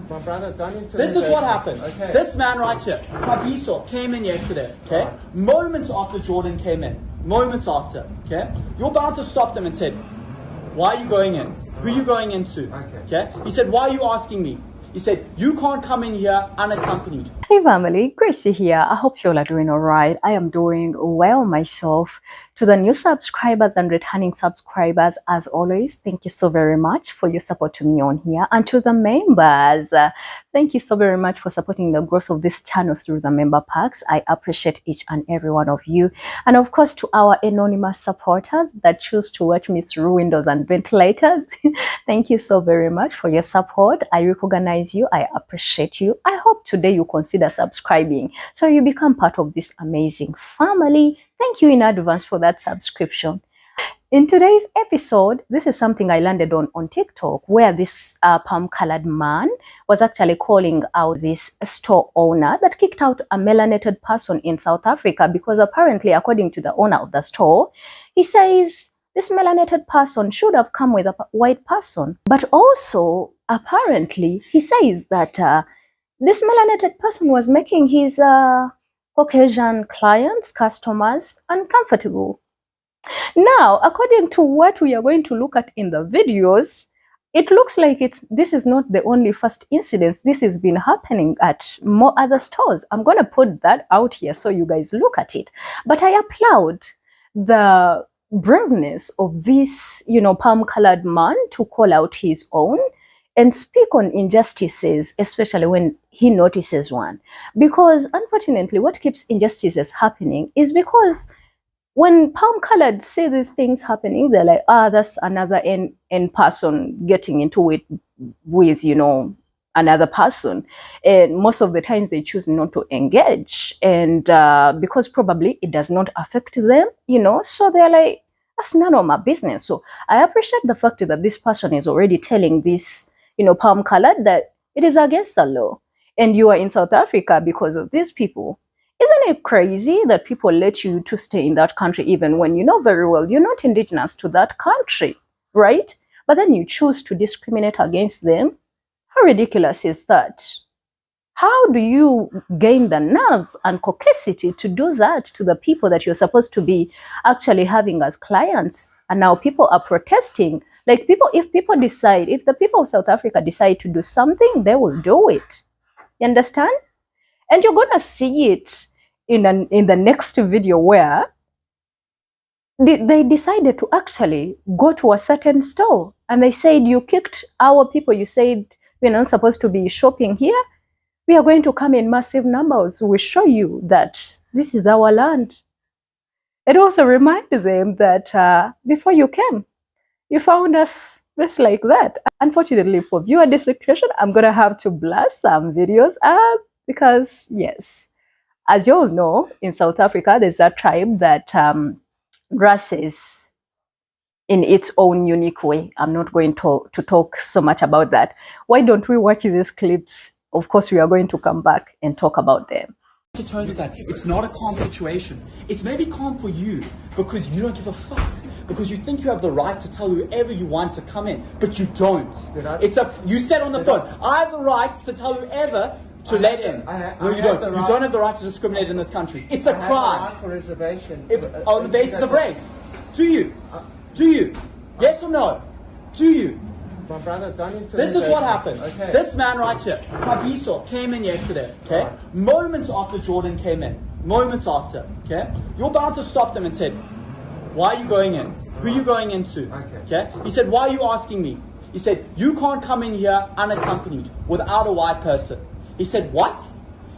My brother, don't intervene. This is what happened. Okay. This man right here, Tabiso, came in yesterday, okay? Right. Moments after Jordan came in. Moments after, okay? Your bouncer stopped him and said, why are you going in? Who are you going into? Okay? He said, why are you asking me? He said, you can't come in here unaccompanied. Hey family, Gracie here. I hope you all are doing alright. I am doing well myself. To the new subscribers and returning subscribers, as always, thank you so very much for your support to me on here. And to the members, thank you so very much for supporting the growth of this channel through the member packs. I appreciate each and every one of you. And of course, to our anonymous supporters that choose to watch me through windows and ventilators, thank you so very much for your support. I recognize you. I appreciate you. I hope today you consider subscribing so you become part of this amazing family. Thank you in advance for that subscription. In today's episode, this is something I landed on TikTok, where this palm-colored man was actually calling out this store owner that kicked out a melanated person in South Africa because apparently, according to the owner of the store, he says this melanated person should have come with a white person. But also, apparently, he says that this melanated person was making his Caucasian clients, customers, uncomfortable. Now, according to what we are going to look at in the videos, it looks like this is not the only first incident. This has been happening at more other stores. I'm going to put that out here so you guys look at it. But I applaud the braveness of this, palm-colored man to call out his own and speak on injustices, especially when he notices one. Because unfortunately, what keeps injustices happening is because when palm-colored see these things happening, they're like, that's another N person getting into it with, another person. And most of the times they choose not to engage. And because probably it does not affect them, so they're like, that's none of my business. So I appreciate the fact that this person is already telling this, palm-colored that it is against the law. And you are in South Africa because of these people. Isn't it crazy that people let you to stay in that country even when you know very well you're not indigenous to that country, right? But then you choose to discriminate against them? How ridiculous is that? How do you gain the nerves and capacity to do that to the people that you're supposed to be actually having as clients? And now people are protesting. Like if the people of South Africa decide to do something, they will do it. You understand? And you're going to see it in the next video where they decided to actually go to a certain store. And they said, you kicked our people. You said, we're not supposed to be shopping here. We are going to come in massive numbers. We show you that this is our land. It also reminded them that before you came, you found us just like that. Unfortunately, for viewer discretion, I'm going to have to blast some videos up because, yes, as you all know, in South Africa, there's that tribe that dresses in its own unique way. I'm not going to talk so much about that. Why don't we watch these clips? Of course, we are going to come back and talk about them. To tell you that it's not a calm situation. It's maybe calm for you because you don't give a fuck. Because you think you have the right to tell whoever you want to come in, but you don't. You said on the phone, I have the right to tell whoever to let in. No, you don't. You don't have the right to discriminate in this country. It's a crime. I have the right for reservation. On the basis of race. Do you? Do you? Yes or no? Do you? My brother, don't intervene. This is what happened. Okay. This man right here, Tabiso, came in yesterday, okay? Right. Moments after Jordan came in. Moments after, okay? Your bouncer stopped him and said, why are you going in? Who are you going into? Okay? He said, why are you asking me? He said, you can't come in here unaccompanied without a white person. He said, what?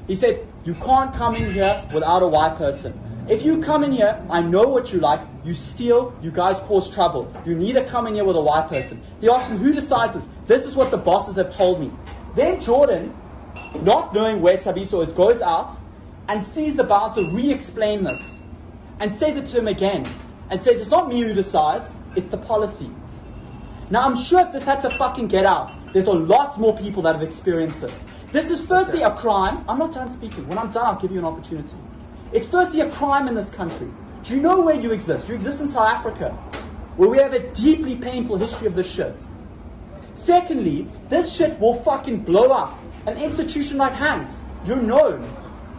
He said, you can't come in here without a white person. If you come in here, I know what you like. You steal, you guys cause trouble. You need to come in here with a white person. He asked him, who decides this? This is what the bosses have told me. Then Jordan, not knowing where Tabiso is, goes out and sees the bouncer re-explain this and says it to him again and says, it's not me who decides, it's the policy. Now, I'm sure if this had to fucking get out, there's a lot more people that have experienced this. This is firstly a crime. I'm not done speaking. When I'm done, I'll give you an opportunity. It's firstly a crime in this country. Do you know where you exist? You exist in South Africa, where we have a deeply painful history of this shit. Secondly, this shit will fucking blow up. An institution like Hands, you're known.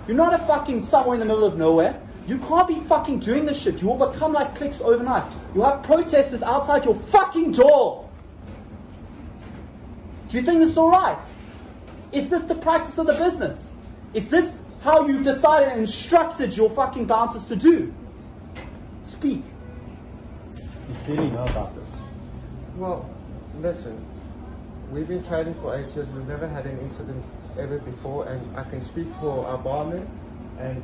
You're not a fucking somewhere in the middle of nowhere. You can't be fucking doing this shit. You will become like clicks overnight. You have protesters outside your fucking door. Do you think this is alright? Is this the practice of the business? Is this how you've decided and instructed your fucking bouncers to do? Speak. You clearly know about this. Well, listen. We've been trading for 8 years. We've never had an incident ever before, and I can speak for our barman. And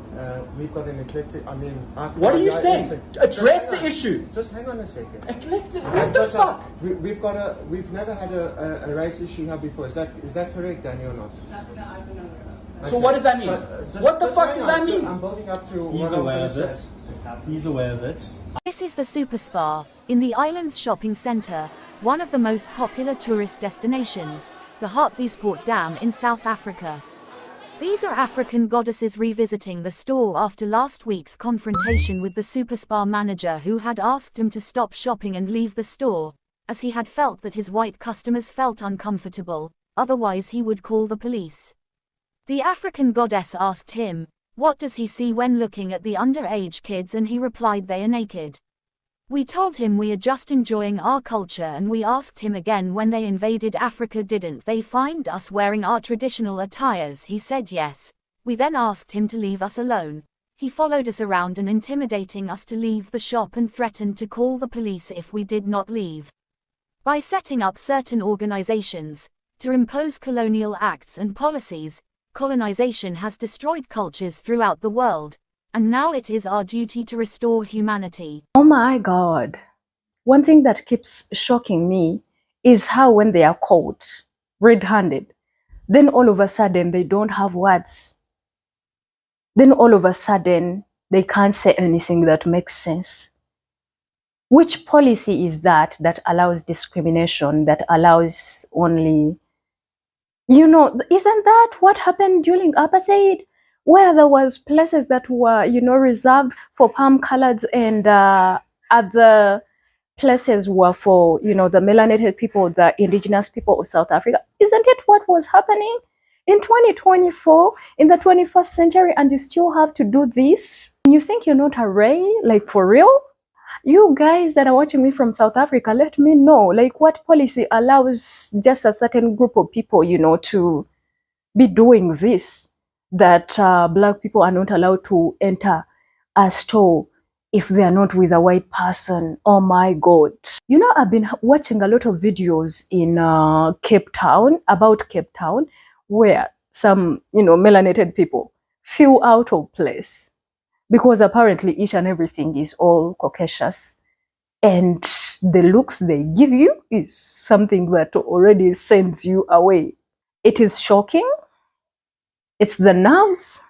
we've got an eclectic. What are you saying? Address the issue. Just hang on a second. Eclectic. What the fuck? We've never had a race issue here before. Is that correct, Danny, or not? So what does that mean? What the fuck does that mean? I'm building up to. He's aware of it. He's aware of it. This is the Super Spa in the Islands Shopping Centre, one of the most popular tourist destinations, the Hartbeespoort Dam in South Africa. These are African goddesses revisiting the store after last week's confrontation with the Super Spa manager, who had asked him to stop shopping and leave the store, as he had felt that his white customers felt uncomfortable, otherwise he would call the police. The African goddess asked him, what does he see when looking at the underage kids, and he replied they are naked. We told him we are just enjoying our culture, and we asked him again when they invaded Africa, didn't they find us wearing our traditional attires? He said yes. We then asked him to leave us alone. He followed us around and intimidating us to leave the shop and threatened to call the police if we did not leave. By setting up certain organizations to impose colonial acts and policies, colonization has destroyed cultures throughout the world. And now it is our duty to restore humanity. Oh my God. One thing that keeps shocking me is how when they are caught red-handed, then all of a sudden they don't have words. Then all of a sudden they can't say anything that makes sense. Which policy is that allows discrimination, that allows only, isn't that what happened during apartheid? Where there was places that were, reserved for palm coloreds, and other places were for, the melanated people, the indigenous people of South Africa. Isn't it what was happening in 2024, in the 21st century, and you still have to do this? You think you're not a ray, like for real? You guys that are watching me from South Africa, let me know, like what policy allows just a certain group of people, to be doing this? That black people are not allowed to enter a store if they are not with a white person. Oh my God. I've been watching a lot of videos in Cape Town, about Cape Town, where some, melanated people feel out of place because apparently each and everything is all Caucasus. And the looks they give you is something that already sends you away. It is shocking. It's the nerves,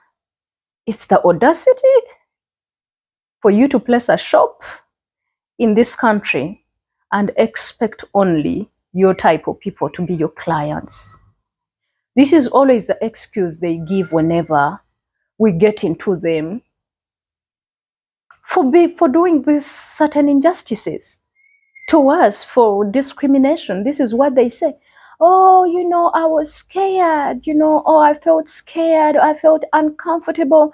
it's the audacity for you to place a shop in this country and expect only your type of people to be your clients. This is always the excuse they give whenever we get into them for doing these certain injustices to us, for discrimination. This is what they say. Oh, I was scared, oh, I felt scared, I felt uncomfortable.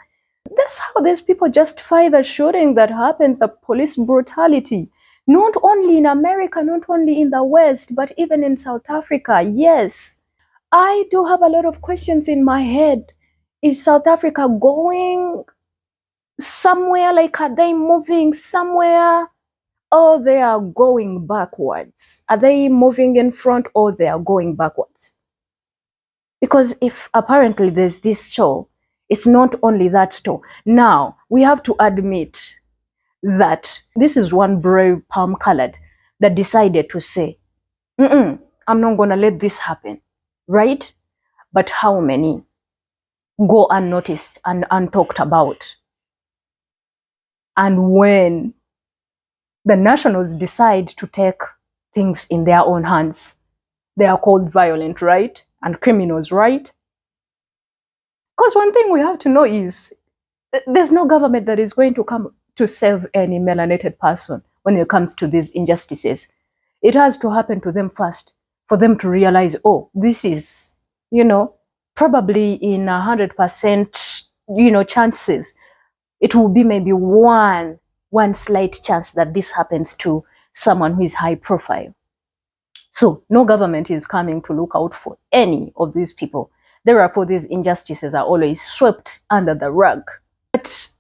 That's how these people justify the shooting that happens, the police brutality. Not only in America, not only in the West, but even in South Africa. Yes, I do have a lot of questions in my head. Is South Africa going somewhere? Like, are they moving somewhere? Or they are going backwards? Are they moving in front, or they are going backwards? Because if apparently there's this store, it's not only that store. Now, we have to admit that this is one brave palm colored that decided to say, I'm not going to let this happen, right? But how many go unnoticed and untalked about? And when the nationals decide to take things in their own hands, they are called violent, right? And criminals, right? Because one thing we have to know is there's no government that is going to come to save any melanated person when it comes to these injustices. It has to happen to them first. for them to realize, oh, this is, probably in 100%, chances, it will be maybe one slight chance that this happens to someone who is high profile. So no government is coming to look out for any of these people. Therefore, these injustices are always swept under the rug. But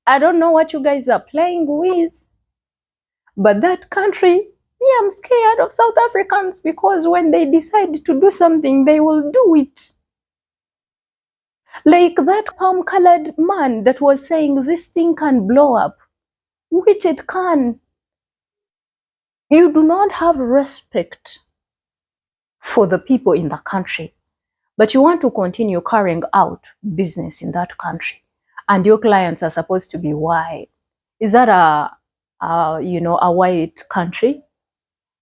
I don't know what you guys are playing with, but that country, me, I'm scared of South Africans, because when they decide to do something, they will do it. Like that palm-colored man that was saying this thing can blow up, which it can. You do not have respect for the people in the country, but you want to continue carrying out business in that country, and your clients are supposed to be white. Is that a white country?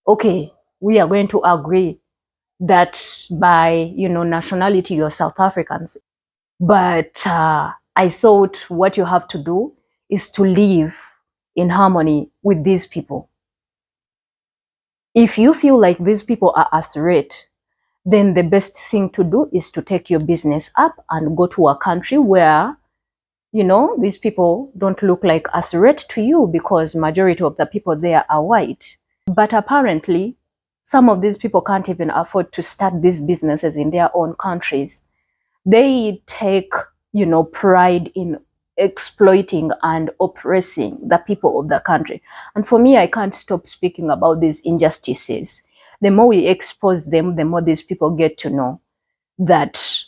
Okay, we are going to agree that by nationality you're South Africans, but I thought what you have to do is to live in harmony with these people. If you feel like these people are a threat, then the best thing to do is to take your business up and go to a country where, these people don't look like a threat to you, because majority of the people there are white. But apparently, some of these people can't even afford to start these businesses in their own countries. They take, pride in exploiting and oppressing the people of the country. And for me, I can't stop speaking about these injustices. The more we expose them, the more these people get to know that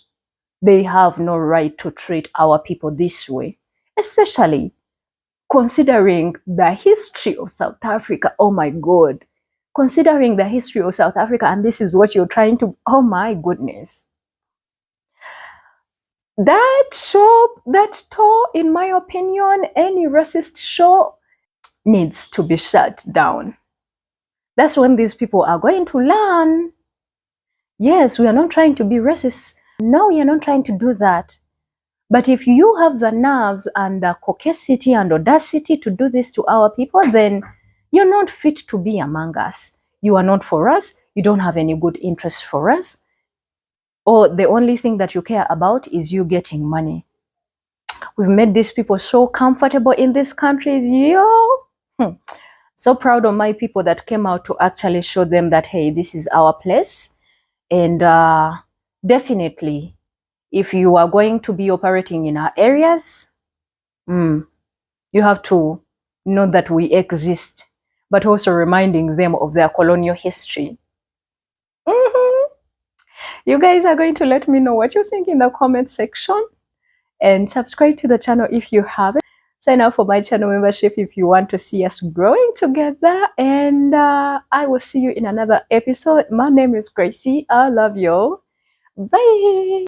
they have no right to treat our people this way, especially considering the history of South Africa. Oh my God. Considering the history of South Africa, and this is what you're trying to, oh my goodness. That store, in my opinion, any racist show needs to be shut down. That's when these people are going to learn. Yes, we are not trying to be racist. No, we are not trying to do that. But if you have the nerves and the caucasity and audacity to do this to our people, then you're not fit to be among us. You are not for us. You don't have any good interest for us. Or the only thing that you care about is you getting money. We've made these people so comfortable in these countries. So proud of my people that came out to actually show them that, hey, this is our place. And definitely, if you are going to be operating in our areas, you have to know that we exist, but also reminding them of their colonial history. You guys are going to let me know what you think in the comment section, and subscribe to the channel if you haven't. Sign up for my channel membership if you want to see us growing together, and I will see you in another episode. My name is Gracie. I love you. Bye.